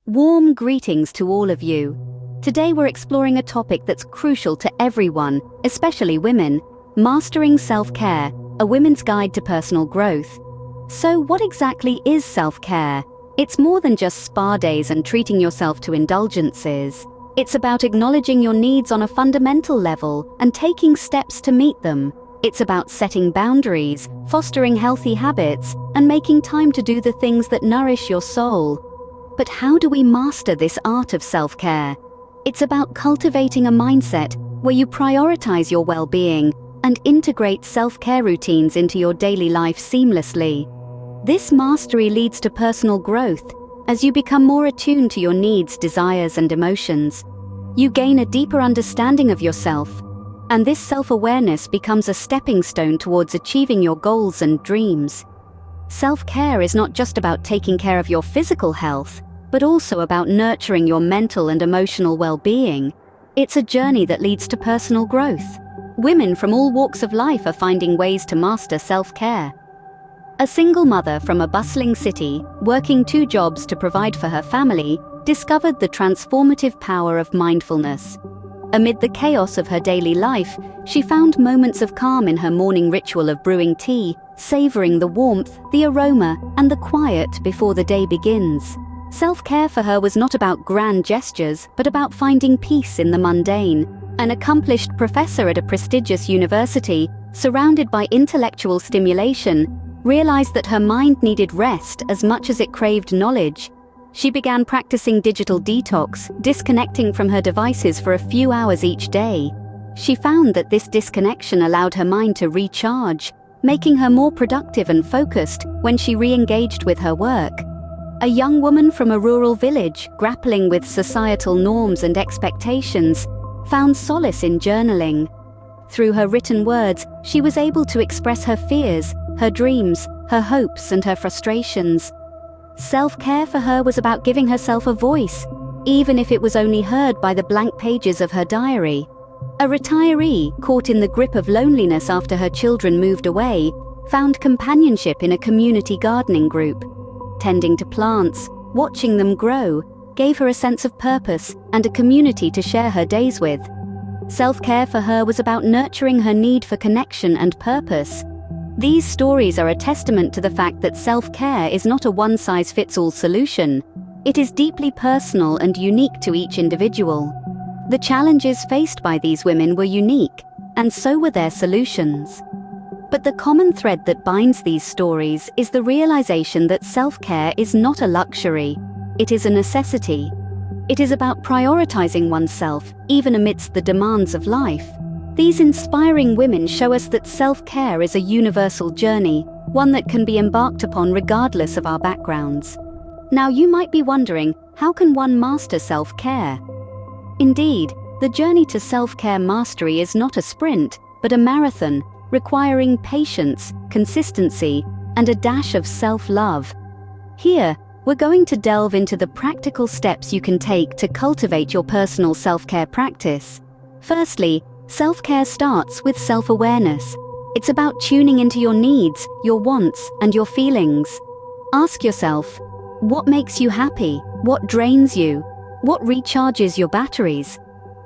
Warm greetings to all of you. Today we're exploring a topic that's crucial to everyone, especially women: mastering self-care, a women's guide to personal growth. So what exactly is self-care? It's more than just spa days and treating yourself to indulgences. It's about acknowledging your needs on a fundamental level and taking steps to meet them. It's about setting boundaries, fostering healthy habits, and making time to do the things that nourish your soul. But how do we master this art of self-care? It's about cultivating a mindset where you prioritize your well-being and integrate self-care routines into your daily life seamlessly. This mastery leads to personal growth as you become more attuned to your needs, desires, and emotions. You gain a deeper understanding of yourself, and this self-awareness becomes a stepping stone towards achieving your goals and dreams. Self-care is not just about taking care of your physical health, but also about nurturing your mental and emotional well-being. It's a journey that leads to personal growth. Women from all walks of life are finding ways to master self-care. A single mother from a bustling city, working 2 jobs to provide for her family, discovered the transformative power of mindfulness. Amid the chaos of her daily life, she found moments of calm in her morning ritual of brewing tea, savoring the warmth, the aroma, and the quiet before the day begins. Self-care for her was not about grand gestures, but about finding peace in the mundane. An accomplished professor at a prestigious university, surrounded by intellectual stimulation, realized that her mind needed rest as much as it craved knowledge. She began practicing digital detox, disconnecting from her devices for a few hours each day. She found that this disconnection allowed her mind to recharge, making her more productive and focused when she re-engaged with her work. A young woman from a rural village, grappling with societal norms and expectations, found solace in journaling. Through her written words, she was able to express her fears, her dreams, her hopes, and her frustrations. Self-care for her was about giving herself a voice, even if it was only heard by the blank pages of her diary. A retiree, caught in the grip of loneliness after her children moved away, found companionship in a community gardening group. Tending to plants, watching them grow, gave her a sense of purpose and a community to share her days with. Self-care for her was about nurturing her need for connection and purpose. These stories are a testament to the fact that self-care is not a one-size-fits-all solution. It is deeply personal and unique to each individual. The challenges faced by these women were unique, and so were their solutions. But the common thread that binds these stories is the realization that self-care is not a luxury. It is a necessity. It is about prioritizing oneself, even amidst the demands of life. These inspiring women show us that self-care is a universal journey, one that can be embarked upon regardless of our backgrounds. Now you might be wondering, how can one master self-care? Indeed, the journey to self-care mastery is not a sprint, but a marathon, requiring patience, consistency, and a dash of self-love. Here, we're going to delve into the practical steps you can take to cultivate your personal self-care practice. Firstly, self-care starts with self-awareness. It's about tuning into your needs, your wants, and your feelings. Ask yourself, what makes you happy? What drains you? What recharges your batteries?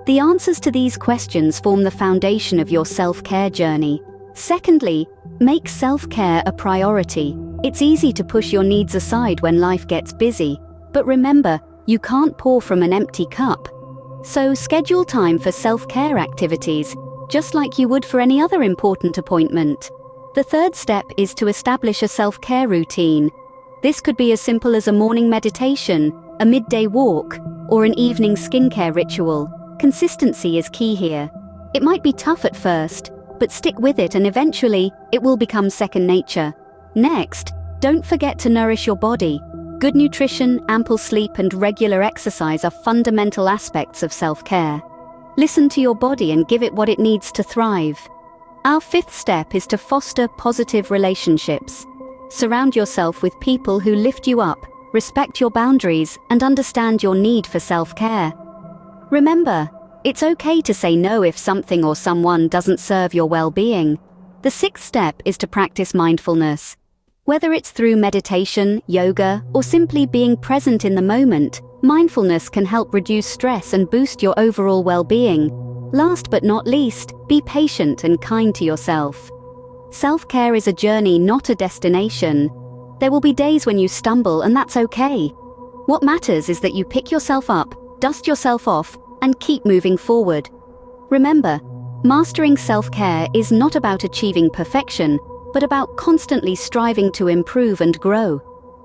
The answers to these questions form the foundation of your self-care journey. Secondly, make self-care a priority. It's easy to push your needs aside when life gets busy, but remember, you can't pour from an empty cup. So schedule time for self-care activities, just like you would for any other important appointment. The third step is to establish a self-care routine. This could be as simple as a morning meditation, a midday walk, or an evening skincare ritual. Consistency is key here. It might be tough at first, but stick with it and eventually it will become second nature. Next, don't forget to nourish your body. Good nutrition, ample sleep, and regular exercise are fundamental aspects of self-care. Listen to your body and give it what it needs to thrive. Our fifth step is to foster positive relationships. Surround yourself with people who lift you up, respect your boundaries, and understand your need for self-care. Remember, it's okay to say no if something or someone doesn't serve your well-being. The sixth step is to practice mindfulness. Whether it's through meditation, yoga, or simply being present in the moment, mindfulness can help reduce stress and boost your overall well-being. Last but not least, be patient and kind to yourself. Self-care is a journey, not a destination. There will be days when you stumble, and that's okay. What matters is that you pick yourself up, dust yourself off, and keep moving forward. Remember, mastering self-care is not about achieving perfection, but about constantly striving to improve and grow.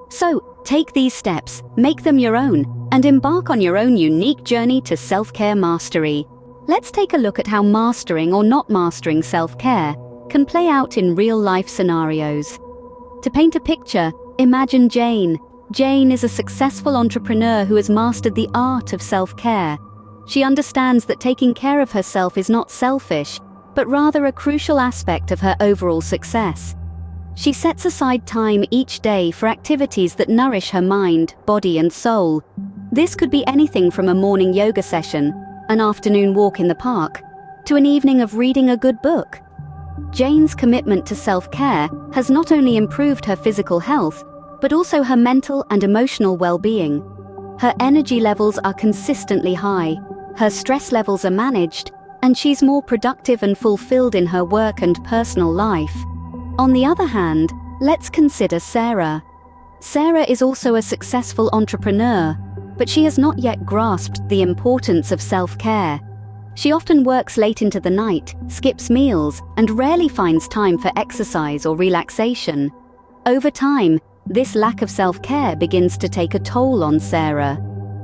So, take these steps, make them your own, and embark on your own unique journey to self-care mastery. Let's take a look at how mastering or not mastering self-care can play out in real-life scenarios. To paint a picture, imagine Jane. Jane is a successful entrepreneur who has mastered the art of self-care. She understands that taking care of herself is not selfish, but rather a crucial aspect of her overall success. She sets aside time each day for activities that nourish her mind, body, and soul. This could be anything from a morning yoga session, an afternoon walk in the park, to an evening of reading a good book. Jane's commitment to self-care has not only improved her physical health, but also her mental and emotional well-being. Her energy levels are consistently high, her stress levels are managed, and she's more productive and fulfilled in her work and personal life. On the other hand, let's consider Sarah. Sarah is also a successful entrepreneur, but she has not yet grasped the importance of self-care. She often works late into the night, skips meals, and rarely finds time for exercise or relaxation. Over time, this lack of self-care begins to take a toll on Sarah.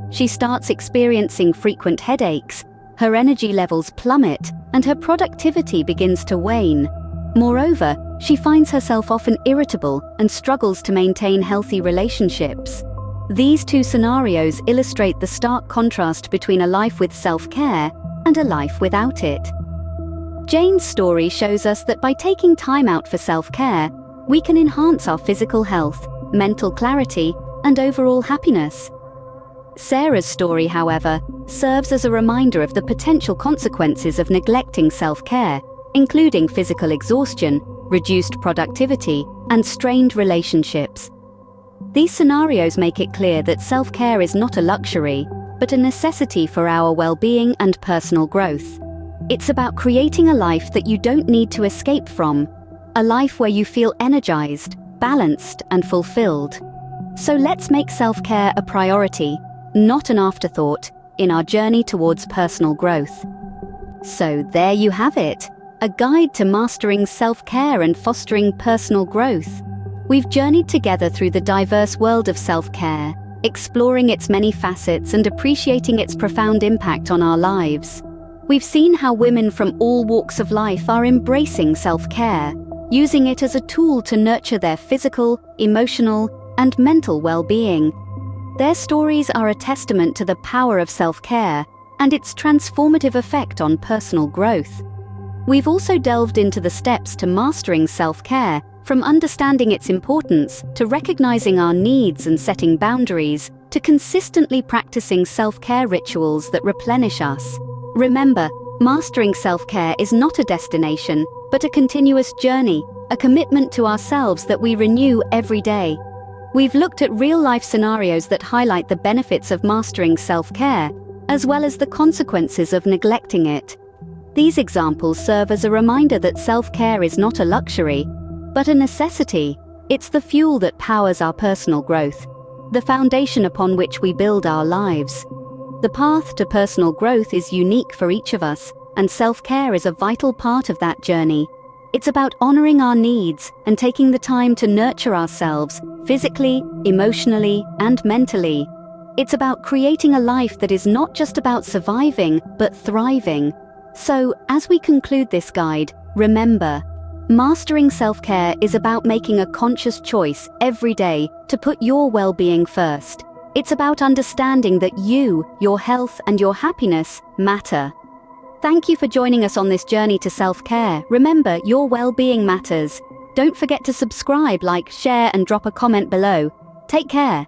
She starts experiencing frequent headaches, her energy levels plummet, and her productivity begins to wane. Moreover, she finds herself often irritable and struggles to maintain healthy relationships. These two scenarios illustrate the stark contrast between a life with self-care and a life without it. Jane's story shows us that by taking time out for self-care, we can enhance our physical health, mental clarity, and overall happiness. Sarah's story, however, serves as a reminder of the potential consequences of neglecting self-care, including physical exhaustion, reduced productivity, and strained relationships. These scenarios make it clear that self-care is not a luxury, but a necessity for our well-being and personal growth. It's about creating a life that you don't need to escape from, a life where you feel energized, balanced, and fulfilled. So let's make self-care a priority, not an afterthought, in our journey towards personal growth. So there you have it, a guide to mastering self-care and fostering personal growth. We've journeyed together through the diverse world of self-care, exploring its many facets and appreciating its profound impact on our lives. We've seen how women from all walks of life are embracing self-care, using it as a tool to nurture their physical, emotional, and mental well-being. Their stories are a testament to the power of self-care and its transformative effect on personal growth. We've also delved into the steps to mastering self-care, from understanding its importance, to recognizing our needs and setting boundaries, to consistently practicing self-care rituals that replenish us. Remember, mastering self-care is not a destination, but a continuous journey, a commitment to ourselves that we renew every day. We've looked at real-life scenarios that highlight the benefits of mastering self-care, as well as the consequences of neglecting it. These examples serve as a reminder that self-care is not a luxury, but a necessity. It's the fuel that powers our personal growth, the foundation upon which we build our lives. The path to personal growth is unique for each of us, and self-care is a vital part of that journey. It's about honoring our needs and taking the time to nurture ourselves, physically, emotionally, and mentally. It's about creating a life that is not just about surviving, but thriving. So, as we conclude this guide, remember, mastering self-care is about making a conscious choice every day to put your well-being first. It's about understanding that you, your health, and your happiness matter. Thank you for joining us on this journey to self-care. Remember, your well-being matters. Don't forget to subscribe, like, share, and drop a comment below. Take care.